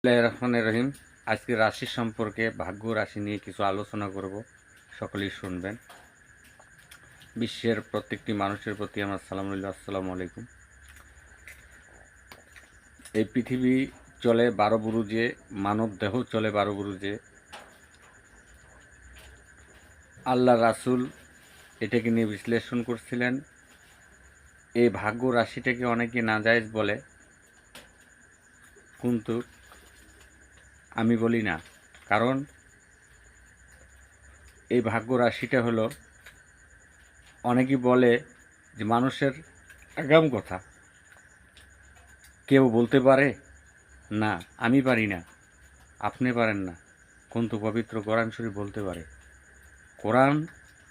রহমানির রহিম। আজকে রাশি সম্পর্কে ভাগ্য রাশি নিয়ে কিছু আলোচনা করব, সকলেই শুনবেন। বিশ্বের প্রত্যেকটি মানুষের প্রতি আমার সালাম রইল, আসসালামু আলাইকুম। এই পৃথিবী চলে 12 বুরুজে, মানব দেহ চলে 12 বুরুজে। আল্লাহ রাসূল এটাকে নিয়ে বিশ্লেষণ করছিলেন। এই ভাগ্য রাশিটাকে অনেকে নাজায়েজ বলে, কিন্তু আমি বলি না। কারণ এই ভাগ্য রাশিটা হলো, অনেকেই বলে যে মানুষের আগাম কথা কেউ বলতে পারে না। আমি পারি না, আপনি পারেন না, কিন্তু পবিত্র কোরআন শরীফ বলতে পারে। কোরআন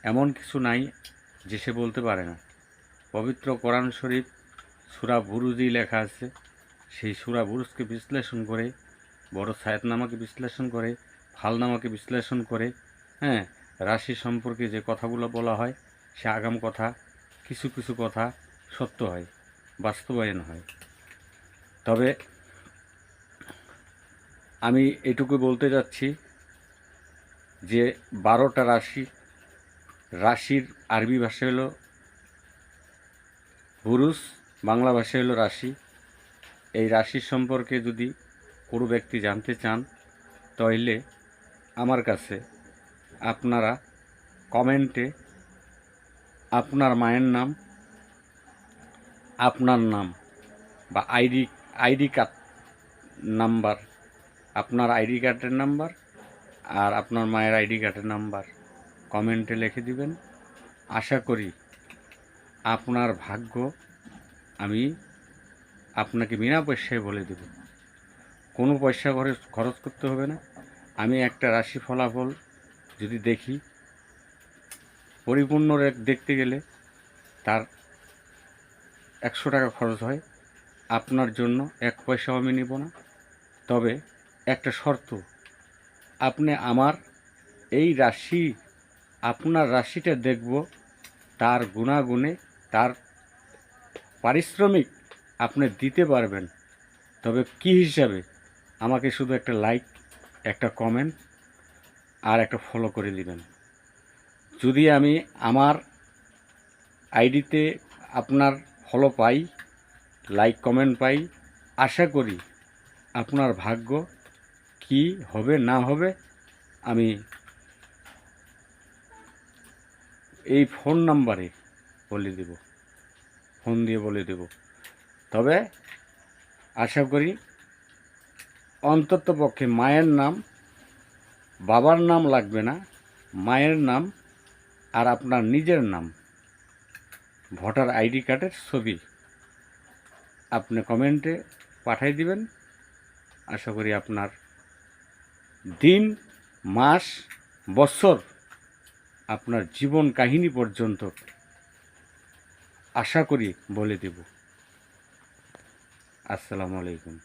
এমন কিছু নাই যে সে বলতে পারে না। পবিত্র কোরআন শরীফ সূরা বুরুজই লেখা আছে। সেই সূরা বুরুজকে বিশ্লেষণ করে, বড় সায়েতনামাকে বিশ্লেষণ করে, ফালনামাকে বিশ্লেষণ করে, রাশি সম্পর্কে যে কথাগুলো বলা হয় সে আগাম কথা। কিছু কিছু কথা সত্য হয়, বাস্তবায়ন হয়। তবে আমি এটুকু বলতে যাচ্ছি যে 12টা রাশির আরবি ভাষা হলো বুরুজ, বাংলা ভাষা হলো রাশি। এই রাশির সম্পর্কে যদি কোনো ব্যক্তি জানতে চান, তাহলে আমার কাছে আপনারা কমেন্টে আপনার মায়ের নাম, আপনার নাম বা আইডি কার্ড নাম্বার, আপনার আইডি কার্ডের নাম্বার আর আপনার মায়ের আইডি কার্ডের নাম্বার কমেন্টে লিখে দিবেন। আশা করি আপনার ভাগ্য আমি আপনাকে বিনা পয়সায় বলে দেব। কোনো পয়সা খরচ করতে হবে না। আমি একটা রাশি ফলাফল যদি দেখি, পরিপূর্ণ দেখতে গেলে তার 100 টাকা খরচ হয়। আপনার জন্য 1 পয়সাও আমি নিব না। তবে একটা শর্ত, আপনি আমার এই রাশি, আপনার রাশিটা দেখব, তার গুণাগুণে তার পারিশ্রমিক আপনি দিতে পারবেন। তবে কি হিসাবে? আমাকে শুধু একটা লাইক, একটা কমেন্ট আর একটা ফলো করে দিবেন। যদি আমি আমার আইডিতে আপনার ফলো পাই, লাইক কমেন্ট পাই, আশা করি আপনার ভাগ্য কি হবে না হবে আমি এই ফোন নাম্বারে বলে দেব, ফোন দিয়ে বলে দেব। তবে আশা করি অন্ততপক্ষে মায়ের নাম, বাবার নাম লাগবে না, মায়ের নাম আর আপনার নিজের নাম, ভোটার আইডি কার্ডের ছবি আপনি কমেন্টে পাঠিয়ে দিবেন। আশা করি আপনার দিন, মাস, বছর, আপনার জীবন কাহিনী পর্যন্ত আশা করি বলে দেব। আসসালামু আলাইকুম।